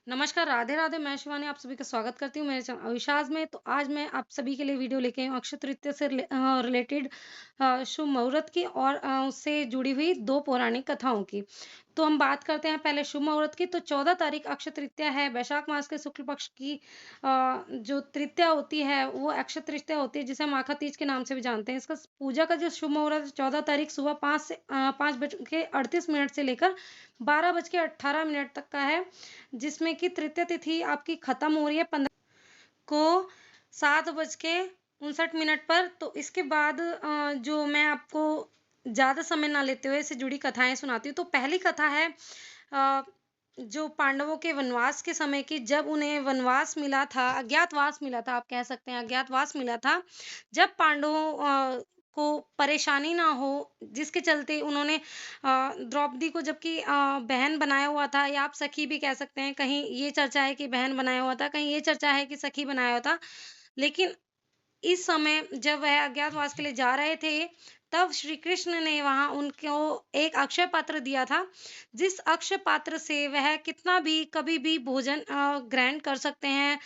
नमस्कार, राधे राधे। मैं शिवानी आप सभी का स्वागत करती हूँ मेरे चैनल अविशाज में। तो आज मैं आप सभी के लिए वीडियो लेके आई हूँ अक्षय तृतीया से रिलेटेड शुभ मुहूर्त की और उससे जुड़ी हुई दो पौराणिक कथाओं की। तो हम बात करते हैं पहले शुभ मुहूर्त की। तो 14 तारीख अक्षय तृतीया है, वैशाख मास के शुक्ल पक्ष की जो तृतीया होती है वो अक्षय तृतीया होती है, जिसे हम आखा तीज के नाम से भी जानते हैं। इसका पूजा का जो शुभ मुहूर्त है 14 तारीख सुबह 5 बज के 38 मिनट से लेकर 12 बज के 18 मिनट तक का है, जिसमें कि तृतीय तिथि आपकी खत्म हो रही है 15 को 7 बज के 59 मिनट पर। तो इसके बाद जो मैं आपको ज्यादा समय ना लेते हुए इससे जुड़ी कथाएं सुनाती हूँ। तो पहली कथा है अ, जो पांडवों के वनवास के समय की, जब उन्हें वनवास मिला था, अज्ञातवास मिला था, आप कह सकते हैं अज्ञातवास मिला था। जब पांडवों को परेशानी ना हो, जिसके चलते उन्होंने द्रौपदी को, जबकि बहन बनाया हुआ था, या आप सखी भी कह सकते हैं, कहीं ये चर्चा है कि बहन बनाया हुआ था, कहीं ये चर्चा है कि सखी बनाया हुआ था। लेकिन इस समय जब वह अज्ञातवास के लिए जा रहे थे, तब श्री कृष्ण ने वहां उनको एक अक्षय पात्र दिया था, जिस अक्षय पात्र से वह कितना भी कभी भी भोजन ग्रहण कर सकते हैं,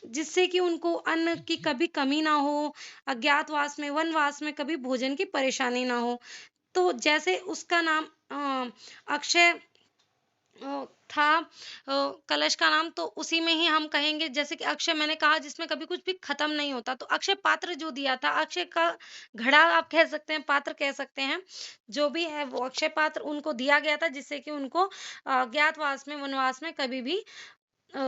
जिससे कि उनको अन्न की कभी कमी ना हो, अज्ञातवास में वनवास में कभी भोजन की परेशानी ना हो। तो जैसे उसका नाम अक्षय था, कलश का नाम, तो उसी में ही हम कहेंगे, जैसे कि अक्षय मैंने कहा जिसमें कभी कुछ भी खत्म नहीं होता, तो अक्षय पात्र जो दिया था, अक्षय का घड़ा आप कह सकते हैं, पात्र कह सकते हैं, जो भी है वो अक्षय पात्र उनको दिया गया था, जिससे कि उनको ज्ञातवास में वनवास में कभी भी अ,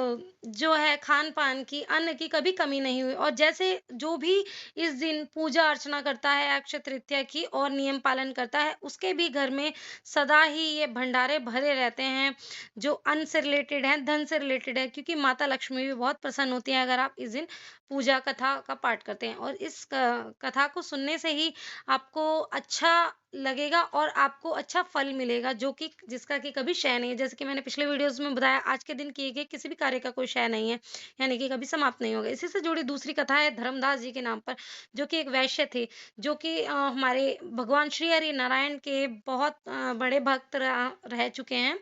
जो है खान-पान की, अन्न की कभी कमी नहीं हुई। और जैसे जो भी इस दिन पूजा अर्चना करता है अक्षय तृतीया की और नियम पालन करता है, उसके भी घर में सदा ही ये भंडारे भरे रहते हैं, जो अन्न से रिलेटेड है, धन से रिलेटेड है, क्योंकि माता लक्ष्मी भी बहुत प्रसन्न होती है अगर आप इस दिन पूजा कथा का पाठ करते हैं। और इस कथा को सुनने से ही आपको अच्छा लगेगा और आपको अच्छा फल मिलेगा, जो कि जिसका कि कभी क्षय नहीं है। जैसे कि मैंने पिछले वीडियोस में बताया, आज के दिन किए गए किसी भी कार्य का कोई क्षय नहीं है, यानी कि कभी समाप्त नहीं होगा। इसी से जुड़ी दूसरी कथा है धर्मदास जी के नाम पर, जो कि एक वैश्य थे, जो कि हमारे भगवान श्री हरि नारायण के बहुत बड़े भक्त रह चुके हैं।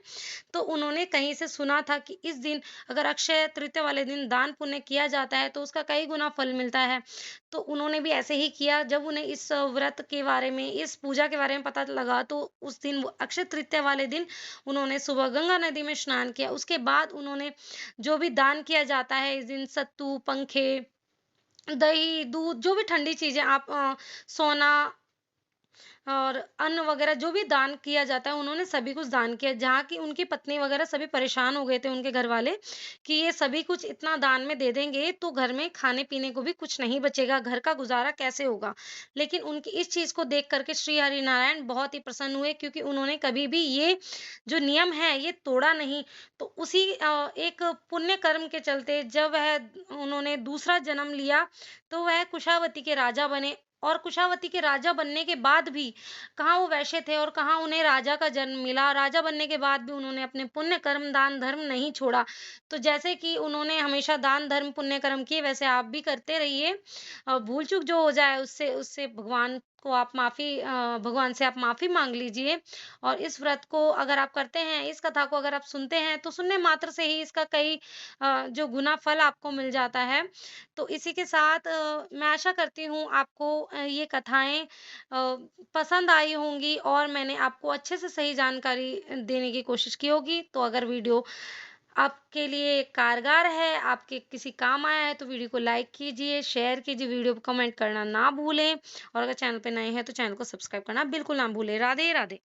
तो उन्होंने कहीं से सुना था कि इस दिन अगर अक्षय तृतीया वाले दिन दान पुण्य किया जाता है, तो उसका कई गुना फल मिलता है। तो उन्होंने भी ऐसे ही किया। जब उन्हें इस व्रत के बारे में, इस पूजा के बारे में पता लगा, तो उस दिन वो अक्षय तृतीया वाले दिन उन्होंने सुबह गंगा नदी में स्नान किया। उसके बाद उन्होंने जो भी दान किया जाता है इस दिन, सत्तू, पंखे, दही, दूध, जो भी ठंडी चीजें आप सोना और अन्न वगैरह जो भी दान किया जाता है, उन्होंने सभी कुछ दान किया। जहाँ की उनकी पत्नी वगैरह सभी परेशान हो गए थे, उनके घर वाले, कि ये सभी कुछ इतना दान में दे देंगे तो घर में खाने पीने को भी कुछ नहीं बचेगा, घर का गुजारा कैसे होगा। लेकिन उनकी इस चीज को देख करके श्री हरिनारायण बहुत ही प्रसन्न हुए, क्योंकि उन्होंने कभी भी ये जो नियम है ये तोड़ा नहीं। तो उसी एक पुण्य कर्म के चलते जब वह उन्होंने दूसरा जन्म लिया, तो वह कुशावती के राजा बने। और कुशावती के राजा बनने के बाद भी कहाँ वो वैश्य थे और कहाँ उन्हें राजा का जन्म मिला। राजा बनने के बाद भी उन्होंने अपने पुण्य कर्म, दान धर्म नहीं छोड़ा। तो जैसे कि उन्होंने हमेशा दान धर्म पुण्य कर्म किए, वैसे आप भी करते रहिए। भूल चूक जो हो जाए उससे उससे भगवान को आप भगवान से आप माफी मांग लीजिए। और इस व्रत को अगर आप करते हैं, इस कथा को अगर आप सुनते हैं, तो सुनने मात्र से ही इसका कई जो गुना फल आपको मिल जाता है। तो इसी के साथ मैं आशा करती हूँ आपको ये कथाएं पसंद आई होंगी और मैंने आपको अच्छे से सही जानकारी देने की कोशिश की होगी। तो अगर वीडियो आपके लिए कारगर है, आपके किसी काम आया है, तो वीडियो को लाइक कीजिए, शेयर कीजिए, वीडियो को कमेंट करना ना भूलें। और अगर चैनल पे नए हैं तो चैनल को सब्सक्राइब करना बिल्कुल ना भूलें। राधे राधे।